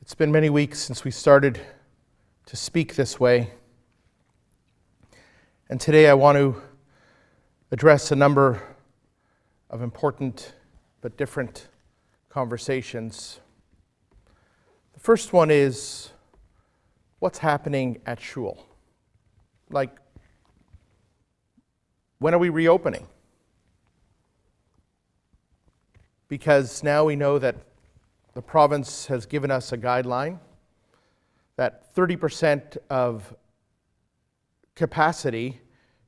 It's been many weeks since we started to speak this way. And today I want to address a number of important but different conversations. The first one is, what's happening at shul? Like, when are we reopening? Because now we know that the province has given us a guideline that 30% of capacity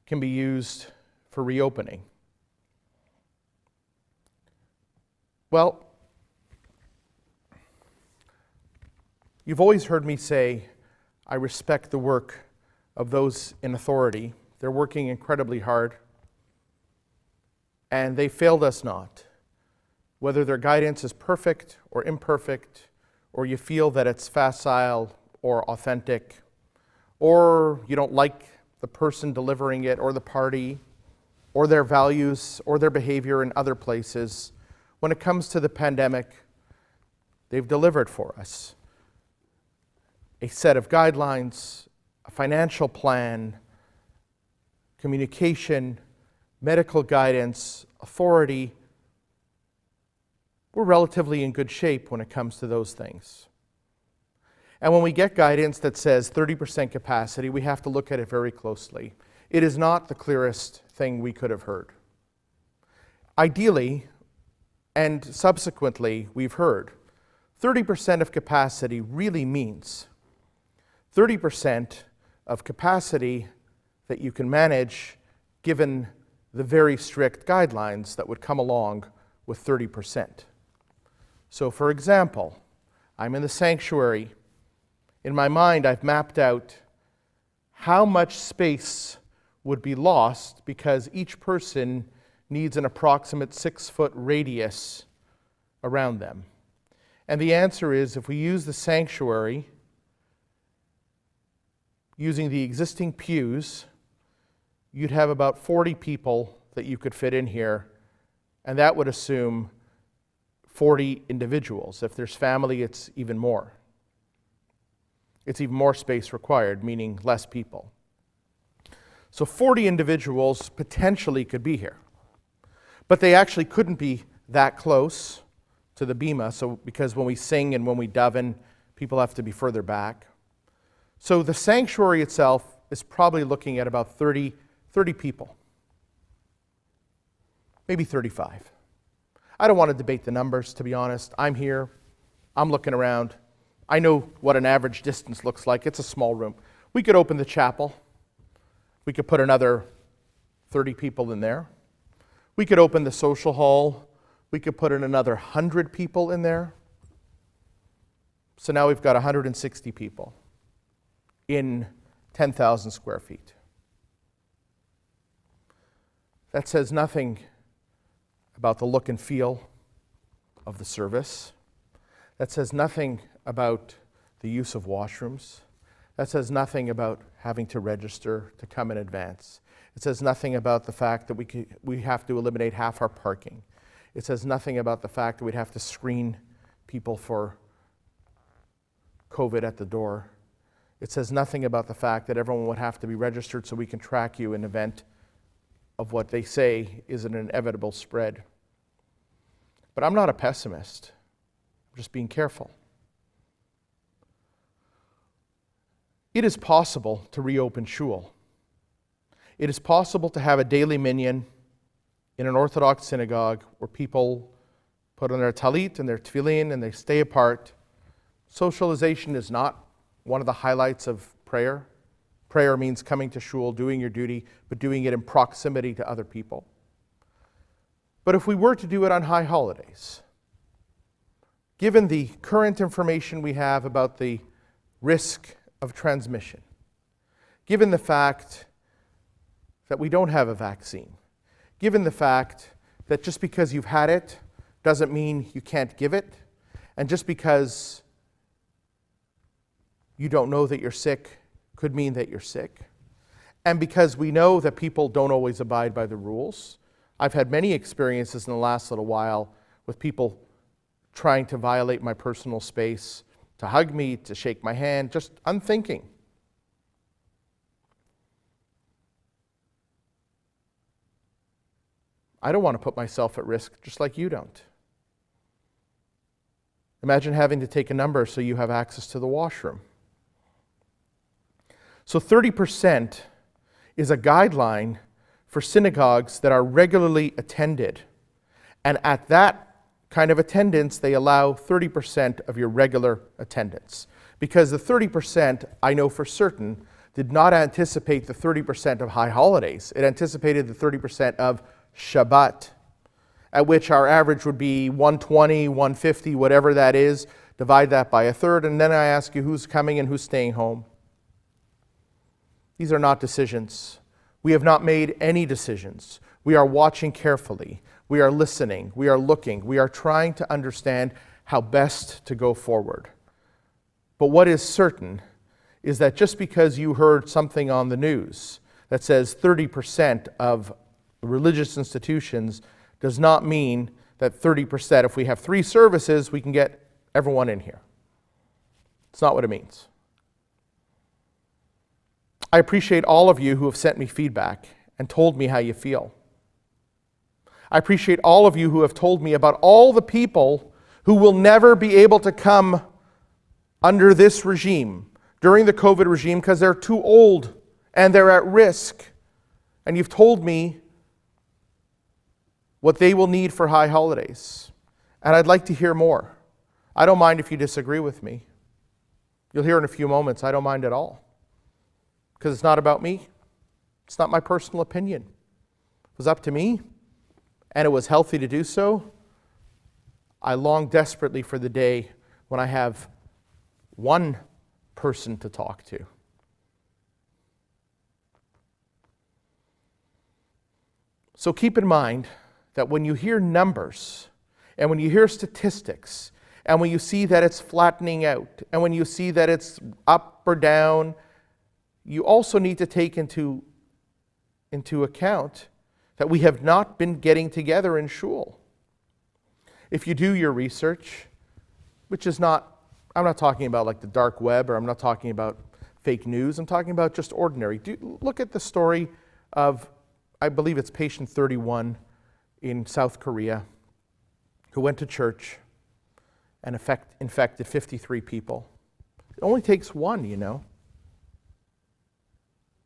can be used for reopening. Well, you've always heard me say, I respect the work of those in authority. They're working incredibly hard, and they failed us not. Whether their guidance is perfect or imperfect, or you feel that it's facile or authentic, or you don't like the person delivering it or the party or their values or their behavior in other places, when it comes to the pandemic, they've delivered for us a set of guidelines, a financial plan, communication, medical guidance, authority. We're relatively in good shape when it comes to those things. And when we get guidance that says 30% capacity, we have to look at it very closely. It is not the clearest thing we could have heard. Ideally, and subsequently, we've heard 30% of capacity really means 30% of capacity that you can manage given the very strict guidelines that would come along with 30%. So for example, I'm in the sanctuary. In my mind, I've mapped out how much space would be lost because each person needs an approximate 6-foot radius around them. And the answer is, if we use the sanctuary using the existing pews, you'd have about 40 people that you could fit in here, and that would assume 40 individuals. If there's family, it's even more. It's even more space required, meaning less people. So 40 individuals potentially could be here. But they actually couldn't be that close to the bima, because when we sing and when we daven, people have to be further back. So the sanctuary itself is probably looking at about 30 people. Maybe 35. I don't want to debate the numbers, to be honest. I'm here. I'm looking around. I know what an average distance looks like. It's a small room. We could open the chapel. We could put another 30 people in there. We could open the social hall. We could put in another 100 people in there. So now we've got 160 people in 10,000 square feet. That says nothing about the look and feel of the service. That says nothing about the use of washrooms. That says nothing about having to register to come in advance. It says nothing about the fact that we have to eliminate half our parking. It says nothing about the fact that we'd have to screen people for COVID at the door. It says nothing about the fact that everyone would have to be registered so we can track you in event of what they say is an inevitable spread. But I'm not a pessimist. I'm just being careful. It is possible to reopen shul. It is possible to have a daily minyan in an Orthodox synagogue where people put on their talit and their tefillin and they stay apart. Socialization is not one of the highlights of prayer. Prayer means coming to shul, doing your duty, but doing it in proximity to other people. But if we were to do it on high holidays, given the current information we have about the risk of transmission, given the fact that we don't have a vaccine, given the fact that just because you've had it doesn't mean you can't give it, and just because you don't know that you're sick could mean that you're sick. And because we know that people don't always abide by the rules, I've had many experiences in the last little while with people trying to violate my personal space to hug me, to shake my hand, just unthinking. I don't want to put myself at risk, just like you don't. Imagine having to take a number so you have access to the washroom. So 30% is a guideline for synagogues that are regularly attended. And at that kind of attendance, they allow 30% of your regular attendance. Because the 30%, I know for certain, did not anticipate the 30% of high holidays. It anticipated the 30% of Shabbat, at which our average would be 120, 150, whatever that is. Divide that by a third, and then I ask you who's coming and who's staying home. These are not decisions. We have not made any decisions. We are watching carefully. We are listening. We are looking. We are trying to understand how best to go forward. But what is certain is that just because you heard something on the news that says 30% of religious institutions does not mean that 30%, if we have 3 services, we can get everyone in here. It's not what it means. I appreciate all of you who have sent me feedback and told me how you feel. I appreciate all of you who have told me about all the people who will never be able to come under this regime, during the COVID regime, because they're too old and they're at risk. And you've told me what they will need for high holidays. And I'd like to hear more. I don't mind if you disagree with me. You'll hear in a few moments, I don't mind at all. Because it's not about me. It's not my personal opinion. It was up to me, and it was healthy to do so. I long desperately for the day when I have one person to talk to. So keep in mind that when you hear numbers, and when you hear statistics, and when you see that it's flattening out, and when you see that it's up or down, you also need to take into account that we have not been getting together in shul. If you do your research, which is not, I'm not talking about like the dark web, or I'm not talking about fake news, I'm talking about just ordinary. Look at the story of, I believe it's patient 31 in South Korea, who went to church and infected 53 people. It only takes one, you know.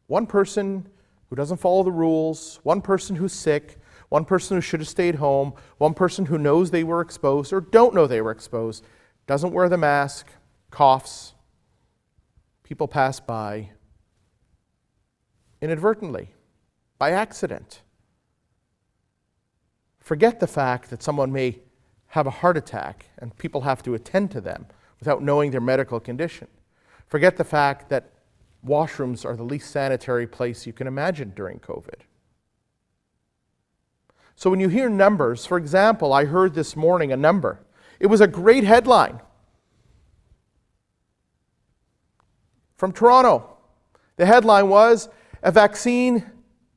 One person who doesn't follow the rules, one person who's sick, one person who should have stayed home, one person who knows they were exposed or don't know they were exposed, doesn't wear the mask, coughs, people pass by inadvertently, by accident. Forget the fact that someone may have a heart attack and people have to attend to them without knowing their medical condition. Forget the fact that washrooms are the least sanitary place you can imagine during COVID. So when you hear numbers, for example, I heard this morning a number. It was a great headline from Toronto. The headline was, "A vaccine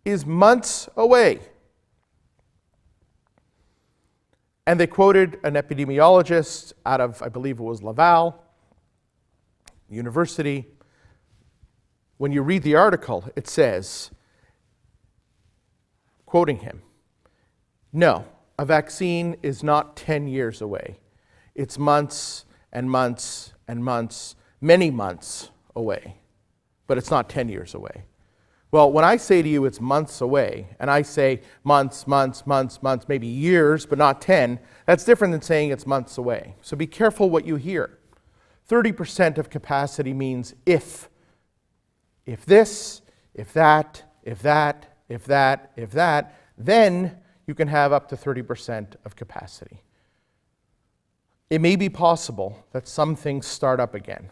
is months away." And they quoted an epidemiologist out of, I believe it was Laval University. When you read the article, it says, quoting him, "No, a vaccine is not 10 years away. It's months and months and months, many months away. But it's not 10 years away." Well, when I say to you it's months away, and I say months, maybe years, but not 10, that's different than saying it's months away. So be careful what you hear. 30% of capacity means if this, if that, then you can have up to 30% of capacity. It may be possible that some things start up again,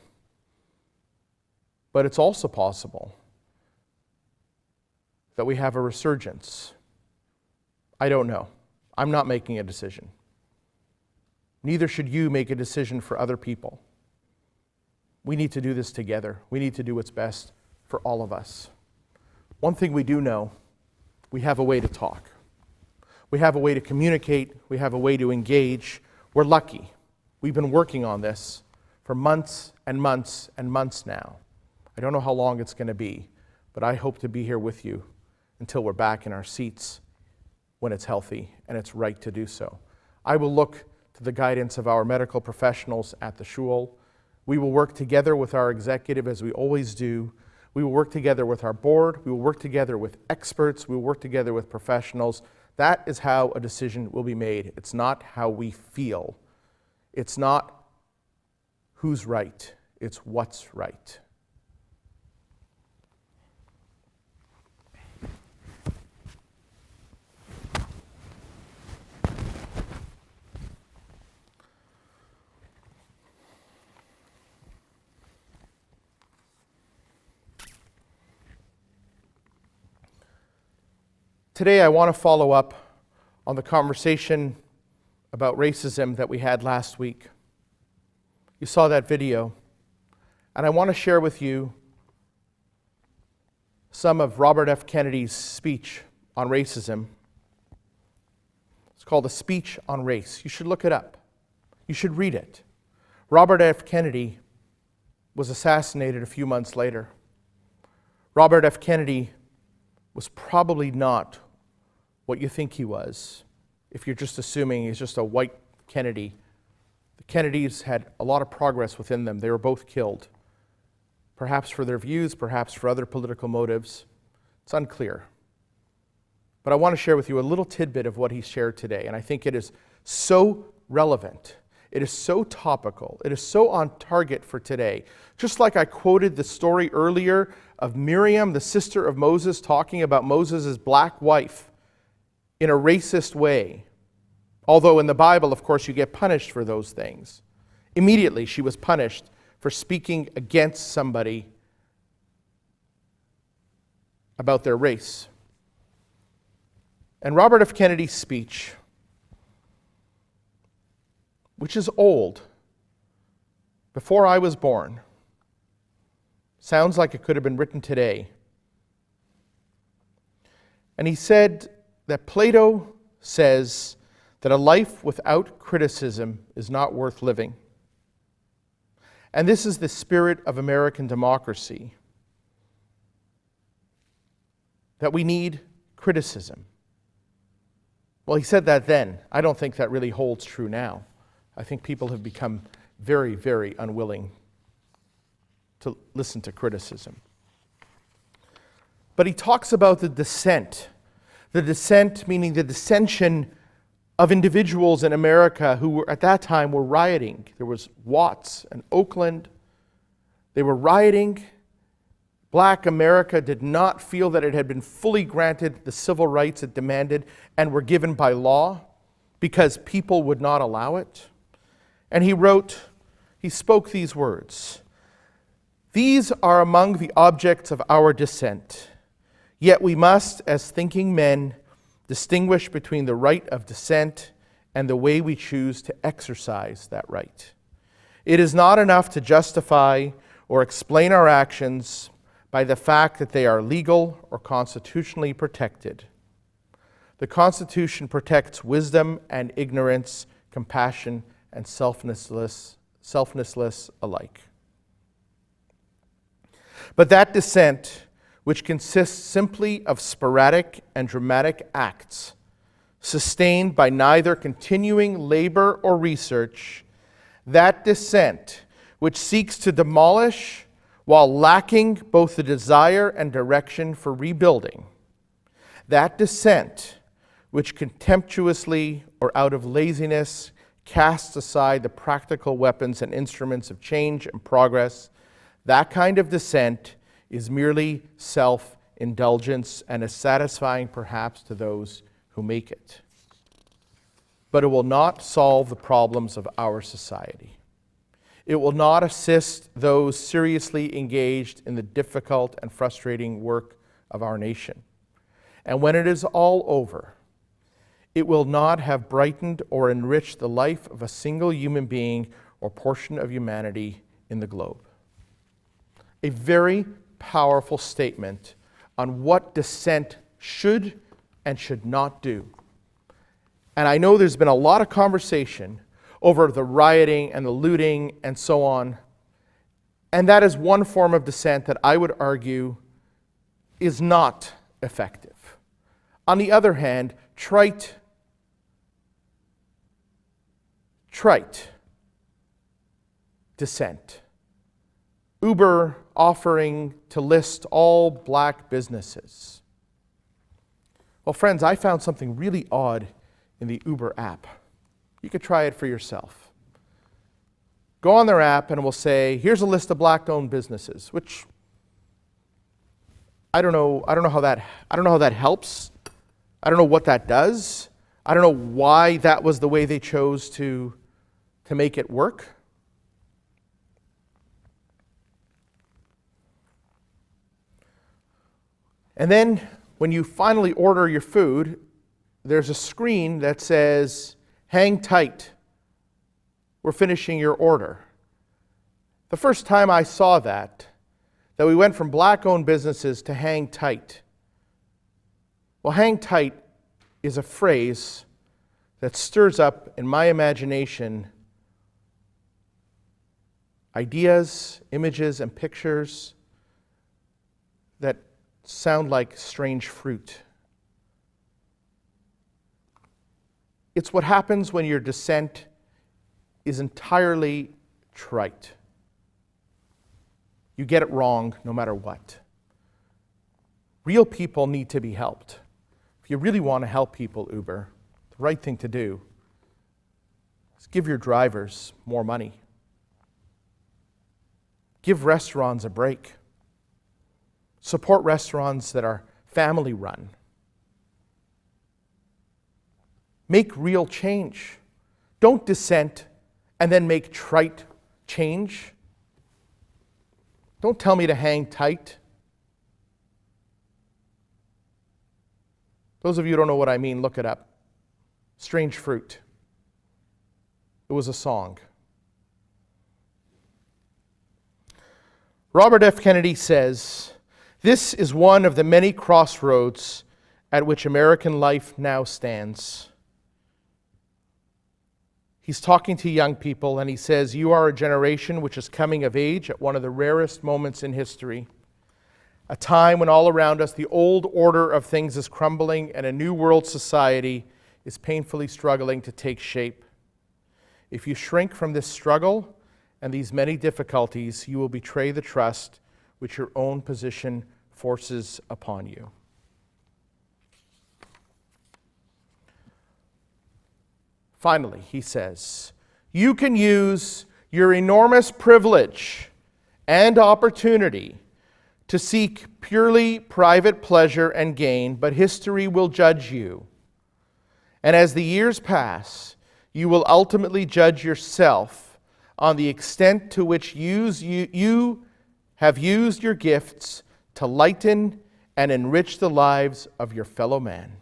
but it's also possible that we have a resurgence. I don't know. I'm not making a decision. Neither should you make a decision for other people. We need to do this together. We need to do what's best for all of us. One thing we do know, we have a way to talk. We have a way to communicate. We have a way to engage. We're lucky. We've been working on this for for months and months and months now. I don't know how long it's going to be, but I hope to be here with you until we're back in our seats when it's healthy and it's right to do so. I will look to the guidance of our medical professionals at the shul. We will work together with our executive as we always do. We will work together with our board. We will work together with experts. We will work together with professionals. That is how a decision will be made. It's not how we feel. It's not who's right. It's what's right. Today I want to follow up on the conversation about racism that we had last week. You saw that video, and I want to share with you some of Robert F. Kennedy's speech on racism. It's called A Speech on Race. You should look it up. You should read it. Robert F. Kennedy was assassinated a few months later. Robert F. Kennedy was probably not what you think he was, if you're just assuming he's just a white Kennedy. The Kennedys had a lot of progress within them. They were both killed, perhaps for their views, perhaps for other political motives. It's unclear. But I want to share with you a little tidbit of what he shared today, and I think it is so relevant. It is so topical. It is so on target for today. Just like I quoted the story earlier of Miriam, the sister of Moses, talking about Moses' black wife in a racist way. Although in the Bible, of course, you get punished for those things. Immediately, she was punished for speaking against somebody about their race. And Robert F. Kennedy's speech, which is old, before I was born, sounds like it could have been written today. And he said that Plato says that a life without criticism is not worth living. And this is the spirit of American democracy, that we need criticism. Well, he said that then. I don't think that really holds true now. I think people have become very, very unwilling to listen to criticism. But he talks about the dissent meaning the dissension of individuals in America who were, at that time, were rioting. There was Watts and Oakland. They were rioting. Black America did not feel that it had been fully granted the civil rights it demanded and were given by law because people would not allow it. And he spoke these words: "These are among the objects of our dissent. Yet we must, as thinking men, distinguish between the right of dissent and the way we choose to exercise that right. It is not enough to justify or explain our actions by the fact that they are legal or constitutionally protected. The Constitution protects wisdom and ignorance, compassion and selflessness alike. But that dissent, which consists simply of sporadic and dramatic acts, sustained by neither continuing labor or research, that dissent, which seeks to demolish while lacking both the desire and direction for rebuilding, that dissent, which contemptuously or out of laziness casts aside the practical weapons and instruments of change and progress, that kind of dissent is merely self-indulgence and is satisfying perhaps to those who make it. But it will not solve the problems of our society. It will not assist those seriously engaged in the difficult and frustrating work of our nation. And when it is all over, it will not have brightened or enriched the life of a single human being or portion of humanity in the globe. A very powerful statement on what dissent should and should not do. And I know there's been a lot of conversation over the rioting and the looting and so on. And that is one form of dissent that I would argue is not effective. On the other hand, trite dissent. Uber offering to list all black businesses. Well, friends, I found something really odd in the Uber app. You could try it for yourself. Go on their app and it will say, here's a list of black-owned businesses, which I don't know how that helps. I don't know what that does. I don't know why that was the way they chose to make it work. And then when you finally order your food, there's a screen that says, hang tight, we're finishing your order. The first time I saw that we went from black-owned businesses to hang tight. Well, hang tight is a phrase that stirs up in my imagination ideas, images, and pictures that sound like strange fruit. It's what happens when your dissent is entirely trite. You get it wrong no matter what. Real people need to be helped. If you really want to help people, Uber, the right thing to do is give your drivers more money. Give restaurants a break. Support restaurants that are family run. Make real change. Don't dissent and then make trite change. Don't tell me to hang tight. Those of you who don't know what I mean, look it up. Strange fruit. It was a song. Robert F. Kennedy says, "This is one of the many crossroads at which American life now stands." He's talking to young people and he says, "You are a generation which is coming of age at one of the rarest moments in history. A time when all around us the old order of things is crumbling and a new world society is painfully struggling to take shape. If you shrink from this struggle and these many difficulties, you will betray the trust which your own position forces upon you." Finally, he says, "You can use your enormous privilege and opportunity to seek purely private pleasure and gain, but history will judge you. And as the years pass, you will ultimately judge yourself on the extent to which you have used your gifts to lighten and enrich the lives of your fellow man.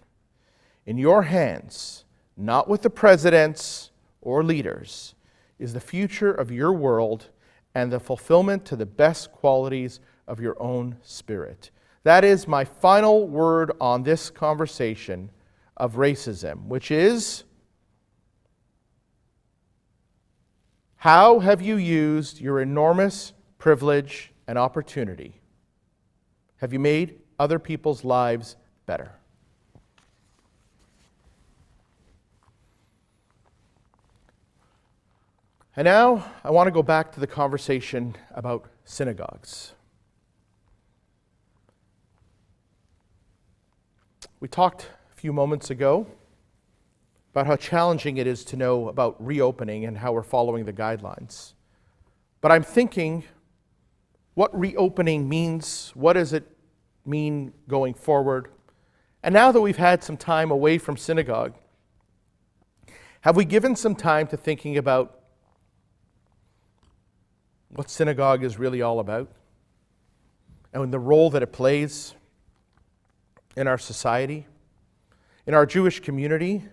In your hands, not with the presidents or leaders, is the future of your world and the fulfillment to the best qualities of your own spirit." That is my final word on this conversation of racism, which is, how have you used your enormous privilege and opportunity? Have you made other people's lives better? And now I want to go back to the conversation about synagogues. We talked a few moments ago about how challenging it is to know about reopening and how we're following the guidelines. But I'm thinking what reopening means, what does it mean going forward? And now that we've had some time away from synagogue, have we given some time to thinking about what synagogue is really all about and the role that it plays in our society, in our Jewish community?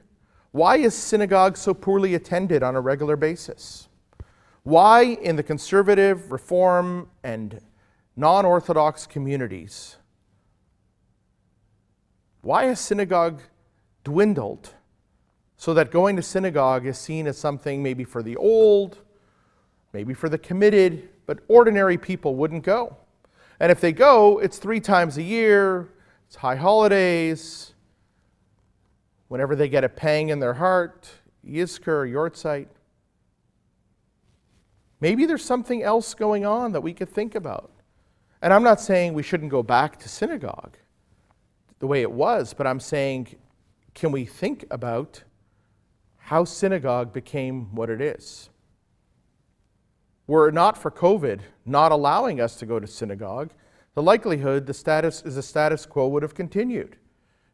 Why is synagogue so poorly attended on a regular basis? Why in the conservative, reform, and non-Orthodox communities, why has synagogue dwindled so that going to synagogue is seen as something maybe for the old, maybe for the committed, but ordinary people wouldn't go. And if they go, it's 3 times a year, it's high holidays, whenever they get a pang in their heart, Yizkor, Yortzeit. Maybe there's something else going on that we could think about. And I'm not saying we shouldn't go back to synagogue the way it was, but I'm saying, can we think about how synagogue became what it is? Were it not for COVID not allowing us to go to synagogue, the likelihood the status quo would have continued.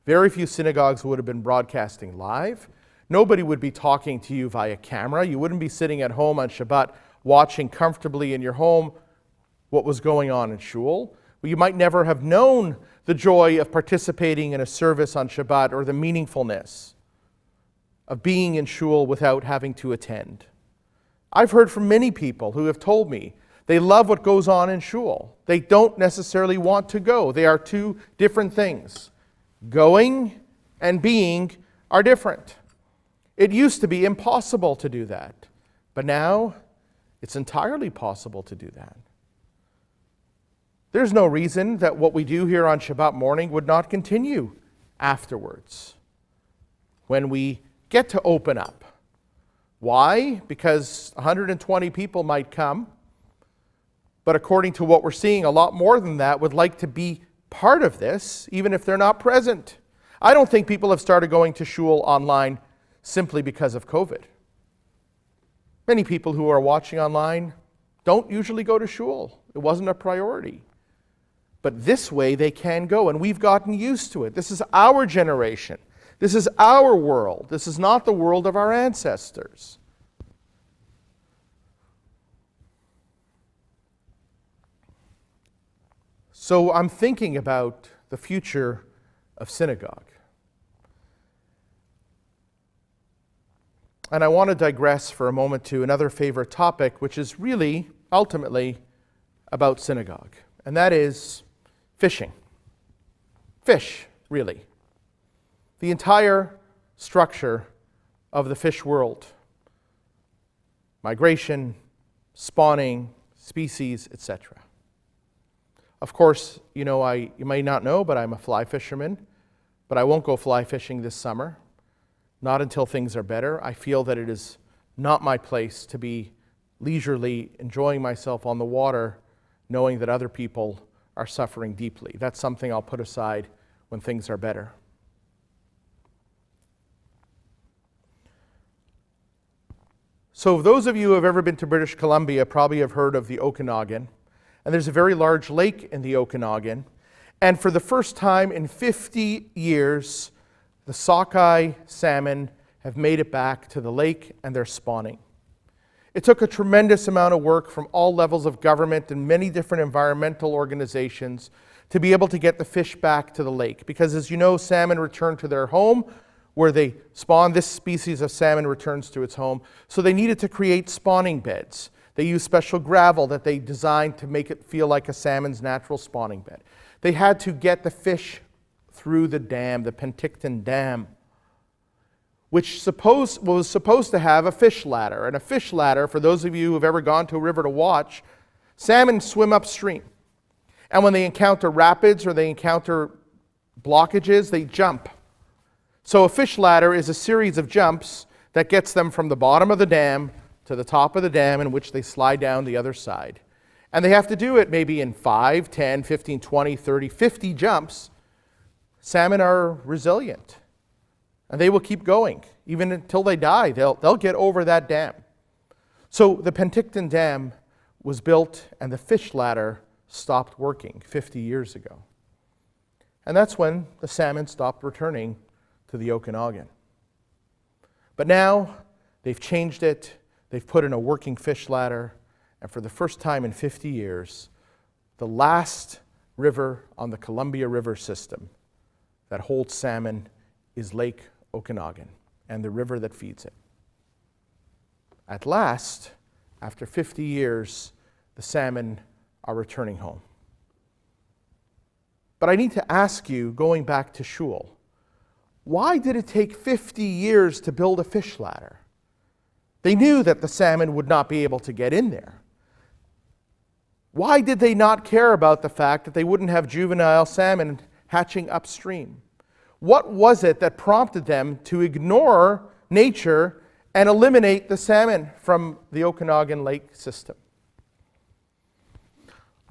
Very few synagogues would have been broadcasting live. Nobody would be talking to you via camera. You wouldn't be sitting at home on Shabbat watching comfortably in your home what was going on in shul. You might never have known the joy of participating in a service on Shabbat or the meaningfulness of being in shul without having to attend. I've heard from many people who have told me they love what goes on in shul. They don't necessarily want to go. They are 2 different things. Going and being are different. It used to be impossible to do that, but now it's entirely possible to do that. There's no reason that what we do here on Shabbat morning would not continue afterwards when we get to open up. Why? Because 120 people might come, but according to what we're seeing, a lot more than that would like to be part of this, even if they're not present. I don't think people have started going to shul online simply because of COVID. Many people who are watching online don't usually go to shul. It wasn't a priority. But this way they can go, and we've gotten used to it. This is our generation. This is our world. This is not the world of our ancestors. So I'm thinking about the future of synagogue. And I want to digress for a moment to another favorite topic, which is really, ultimately, about synagogue. And that is fishing. Fish, really. The entire structure of the fish world. Migration, spawning, species, etc. Of course, you may not know, but I'm a fly fisherman. But I won't go fly fishing this summer. Not until things are better. I feel that it is not my place to be leisurely enjoying myself on the water, knowing that other people are suffering deeply. That's something I'll put aside when things are better. So those of you who have ever been to British Columbia probably have heard of the Okanagan. And there's a very large lake in the Okanagan. And for the first time in 50 years, the sockeye salmon have made it back to the lake and they're spawning. It took a tremendous amount of work from all levels of government and many different environmental organizations to be able to get the fish back to the lake. Because as you know, salmon return to their home where they spawn. This species of salmon returns to its home. So they needed to create spawning beds. They used special gravel that they designed to make it feel like a salmon's natural spawning bed. They had to get the fish through the dam, the Penticton Dam, which was supposed to have a fish ladder. And a fish ladder, for those of you who have ever gone to a river to watch, salmon swim upstream. And when they encounter rapids or they encounter blockages, they jump. So a fish ladder is a series of jumps that gets them from the bottom of the dam to the top of the dam, in which they slide down the other side. And they have to do it maybe in 5, 10, 15, 20, 30, 50 jumps. Salmon are resilient. And they will keep going. Even until they die, they'll get over that dam. So the Penticton Dam was built and the fish ladder stopped working 50 years ago. And that's when the salmon stopped returning to the Okanagan. But now they've changed it. They've put in a working fish ladder. And for the first time in 50 years, the last river on the Columbia River system that holds salmon is Lake Okanagan and the river that feeds it. At last, after 50 years, the salmon are returning home. But I need to ask you, going back to shul, why did it take 50 years to build a fish ladder? They knew that the salmon would not be able to get in there. Why did they not care about the fact that they wouldn't have juvenile salmon hatching upstream? What was it that prompted them to ignore nature and eliminate the salmon from the Okanagan Lake system?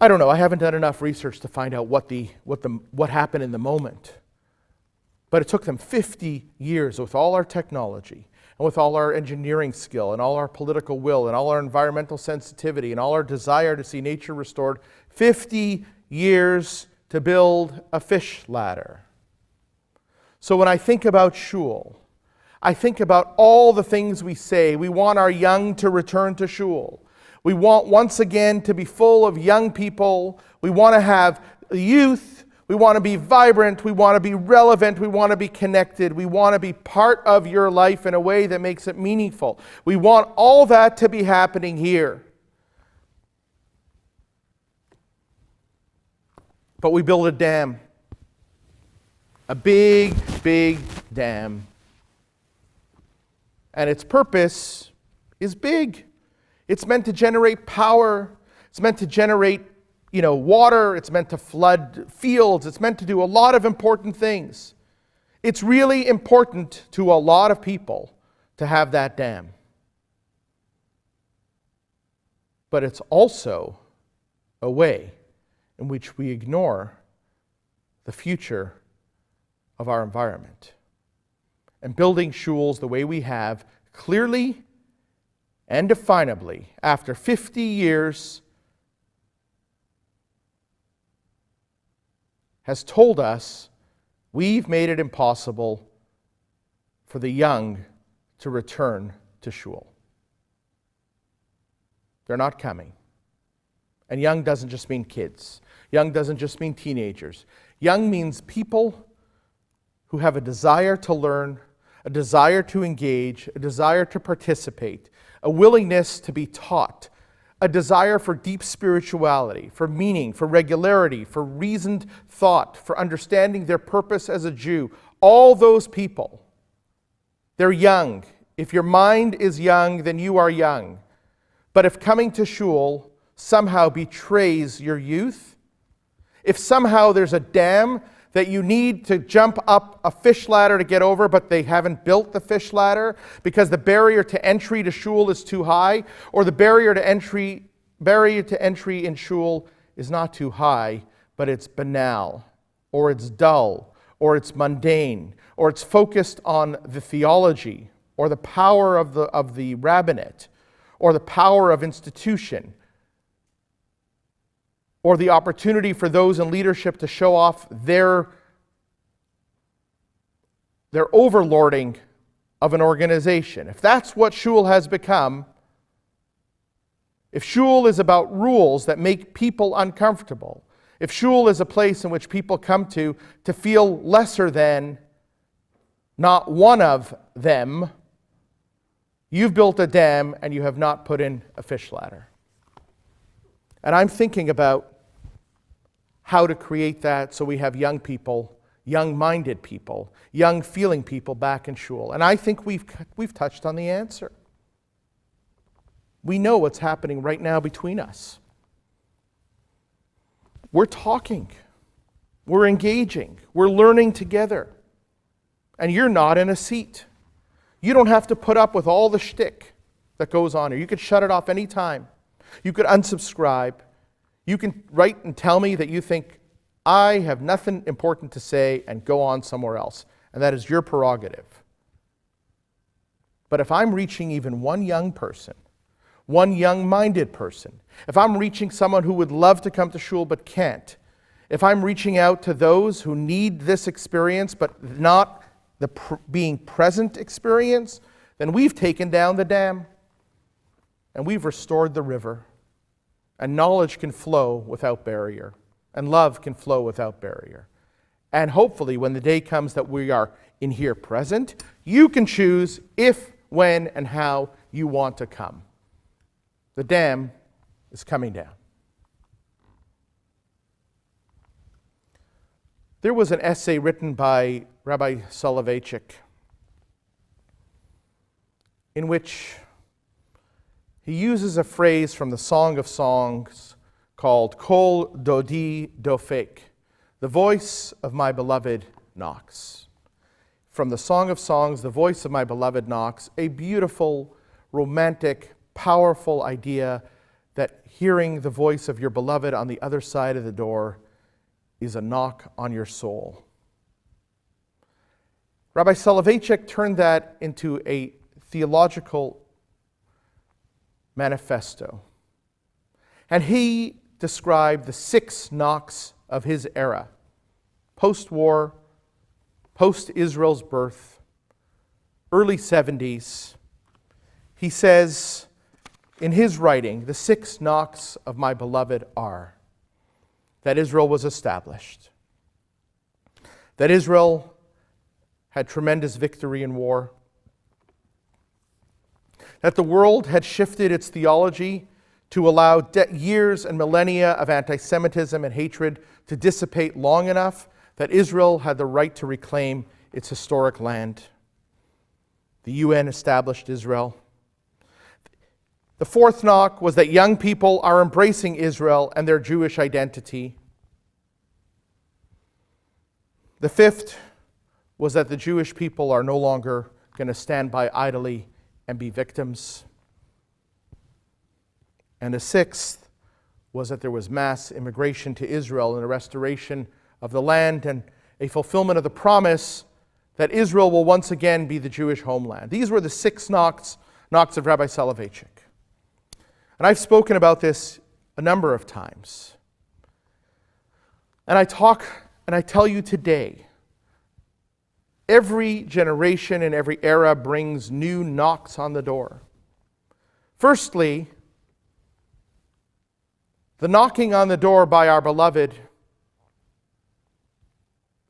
I don't know. I haven't done enough research to find out what happened in the moment. But it took them 50 years with all our technology and with all our engineering skill and all our political will and all our environmental sensitivity and all our desire to see nature restored, 50 years to build a fish ladder. So when I think about shul, I think about all the things we say. We want our young to return to shul. We want once again to be full of young people. We want to have youth. We want to be vibrant. We want to be relevant. We want to be connected. We want to be part of your life in a way that makes it meaningful. We want all that to be happening here. But we build a dam. A big, big dam. And its purpose is big. It's meant to generate power. It's meant to generate, water. It's meant to flood fields. It's meant to do a lot of important things. It's really important to a lot of people to have that dam. But it's also a way in which we ignore the future of our environment. And building shuls the way we have, clearly and definably, after 50 years, has told us we've made it impossible for the young to return to shul. They're not coming. And young doesn't just mean kids. Young doesn't just mean teenagers. Young means people who have a desire to learn, a desire to engage, a desire to participate, a willingness to be taught, a desire for deep spirituality, for meaning, for regularity, for reasoned thought, for understanding their purpose as a Jew. All those people, they're young. If your mind is young, then you are young. But if coming to shul somehow betrays your youth, if somehow there's a dam that you need to jump up a fish ladder to get over, but they haven't built the fish ladder because the barrier to entry to shul is too high, or the barrier to entry in shul is not too high, but it's banal, or it's dull, or it's mundane, or it's focused on the theology, or the power of the rabbinate, or the power of institution, or the opportunity for those in leadership to show off their overlording of an organization. If that's what shul has become, if shul is about rules that make people uncomfortable, if shul is a place in which people come to feel lesser than, not one of them, you've built a dam and you have not put in a fish ladder. And I'm thinking about how to create that so we have young people, young-minded people, young-feeling people back in shul. And I think we've touched on the answer. We know what's happening right now between us. We're talking. We're engaging. We're learning together. And you're not in a seat. You don't have to put up with all the shtick that goes on here. You could shut it off any time. You could unsubscribe. You can write and tell me that you think I have nothing important to say and go on somewhere else. And that is your prerogative. But if I'm reaching even one young person, one young-minded person, if I'm reaching someone who would love to come to shul but can't, if I'm reaching out to those who need this experience but not the being present experience, then we've taken down the dam and we've restored the river. And knowledge can flow without barrier. And love can flow without barrier. And hopefully when the day comes that we are in here present, you can choose if, when, and how you want to come. The dam is coming down. There was an essay written by Rabbi Soloveitchik in which he uses a phrase from the Song of Songs called Kol Dodi Dofek, the voice of my beloved knocks. From the Song of Songs, the voice of my beloved knocks, a beautiful, romantic, powerful idea that hearing the voice of your beloved on the other side of the door is a knock on your soul. Rabbi Soloveitchik turned that into a theological manifesto. And he described the 6 knocks of his era, post-war, post-Israel's birth, early 70s. He says in his writing, the 6 knocks of my beloved are that Israel was established, that Israel had tremendous victory in war, that the world had shifted its theology to allow years and millennia of anti-Semitism and hatred to dissipate long enough that Israel had the right to reclaim its historic land. The UN established Israel. The 4th knock was that young people are embracing Israel and their Jewish identity. The 5th was that the Jewish people are no longer going to stand by idly and be victims. And the 6th was that there was mass immigration to Israel and a restoration of the land and a fulfillment of the promise that Israel will once again be the Jewish homeland. These were the 6 knocks of Rabbi Soloveitchik. And I've spoken about this a number of times. And I tell you today, every generation and every era brings new knocks on the door. Firstly, the knocking on the door by our beloved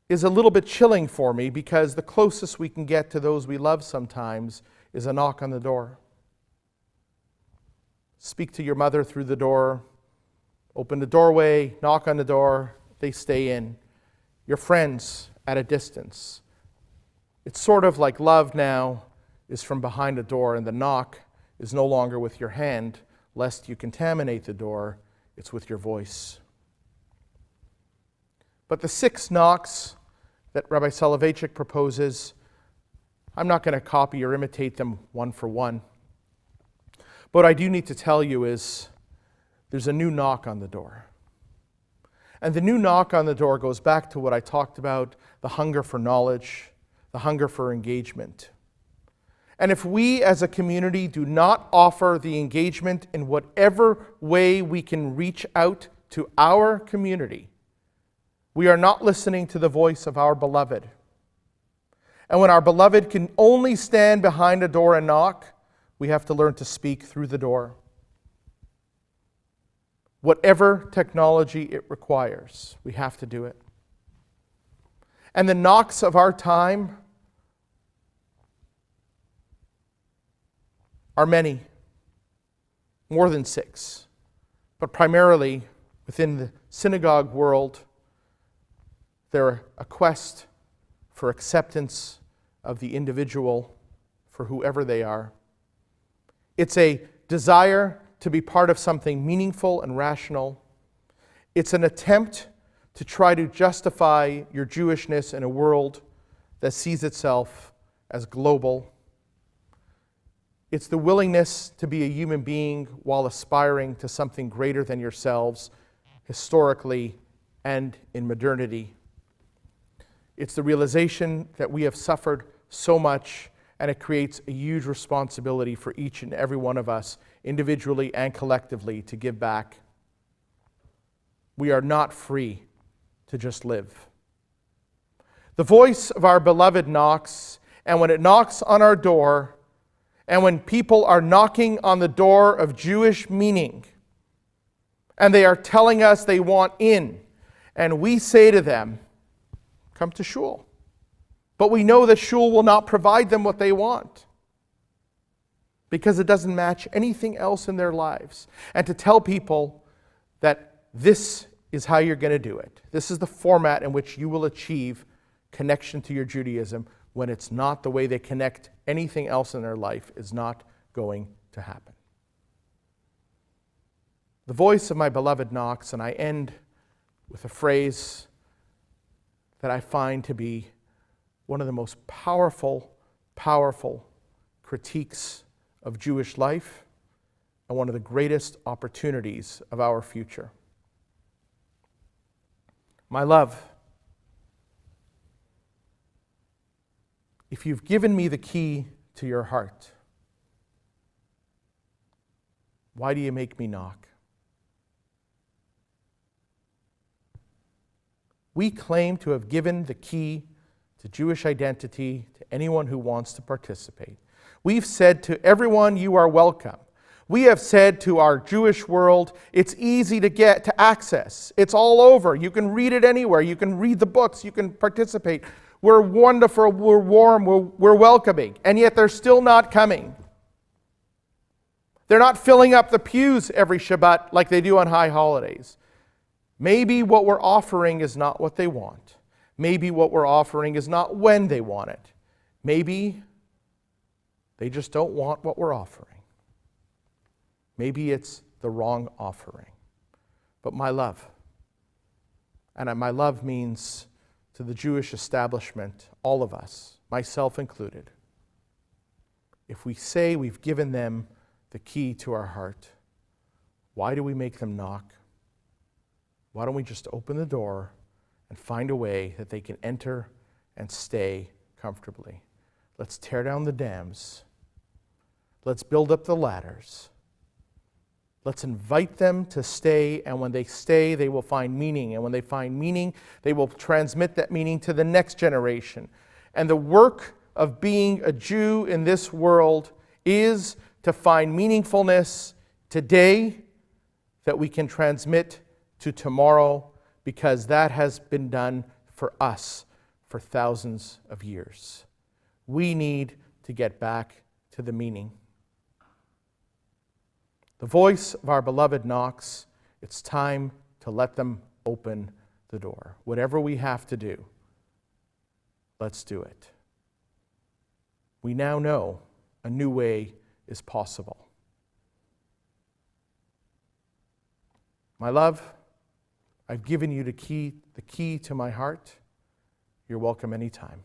is a little bit chilling for me because the closest we can get to those we love sometimes is a knock on the door. Speak to your mother through the door, open the doorway, knock on the door, they stay in. Your friends at a distance. It's sort of like love now is from behind a door and the knock is no longer with your hand, lest you contaminate the door. It's with your voice. But the 6 knocks that Rabbi Soloveitchik proposes, I'm not going to copy or imitate them one for one. But what I do need to tell you is there's a new knock on the door. And the new knock on the door goes back to what I talked about, the hunger for knowledge, the hunger for engagement. And if we as a community do not offer the engagement in whatever way we can reach out to our community, we are not listening to the voice of our beloved. And when our beloved can only stand behind a door and knock, we have to learn to speak through the door. Whatever technology it requires, we have to do it. And the knocks of our time are many, more than 6. But primarily within the synagogue world, they're a quest for acceptance of the individual for whoever they are. It's a desire to be part of something meaningful and rational. It's an attempt to try to justify your Jewishness in a world that sees itself as global. It's the willingness to be a human being while aspiring to something greater than yourselves, historically and in modernity. It's the realization that we have suffered so much, and it creates a huge responsibility for each and every one of us, individually and collectively, to give back. We are not free to just live. The voice of our beloved knocks, and when it knocks on our door, and when people are knocking on the door of Jewish meaning, and they are telling us they want in, and we say to them, come to shul. But we know that shul will not provide them what they want because it doesn't match anything else in their lives. And to tell people that this is how you're going to do it. This is the format in which you will achieve connection to your Judaism when it's not the way they connect anything else in their life is not going to happen. The voice of my beloved knocks, and I end with a phrase that I find to be one of the most powerful critiques of Jewish life and one of the greatest opportunities of our future. My love, if you've given me the key to your heart, why do you make me knock? We claim to have given the key to Jewish identity to anyone who wants to participate. We've said to everyone, you are welcome. We have said to our Jewish world, it's easy to get to access. It's all over. You can read it anywhere. You can read the books. You can participate. We're wonderful. We're warm. We're welcoming. And yet they're still not coming. They're not filling up the pews every Shabbat like they do on high holidays. Maybe what we're offering is not what they want. Maybe what we're offering is not when they want it. Maybe they just don't want what we're offering. Maybe it's the wrong offering. But my love, and my love means to the Jewish establishment, all of us, myself included, if we say we've given them the key to our heart, why do we make them knock? Why don't we just open the door and find a way that they can enter and stay comfortably? Let's tear down the dams. Let's build up the ladders. Let's invite them to stay, and when they stay, they will find meaning. And when they find meaning, they will transmit that meaning to the next generation. And the work of being a Jew in this world is to find meaningfulness today that we can transmit to tomorrow, because that has been done for us for thousands of years. We need to get back to the meaning. The voice of our beloved knocks. It's time to let them open the door. Whatever we have to do, let's do it. We now know a new way is possible. My love, I've given you the key to my heart. You're welcome anytime.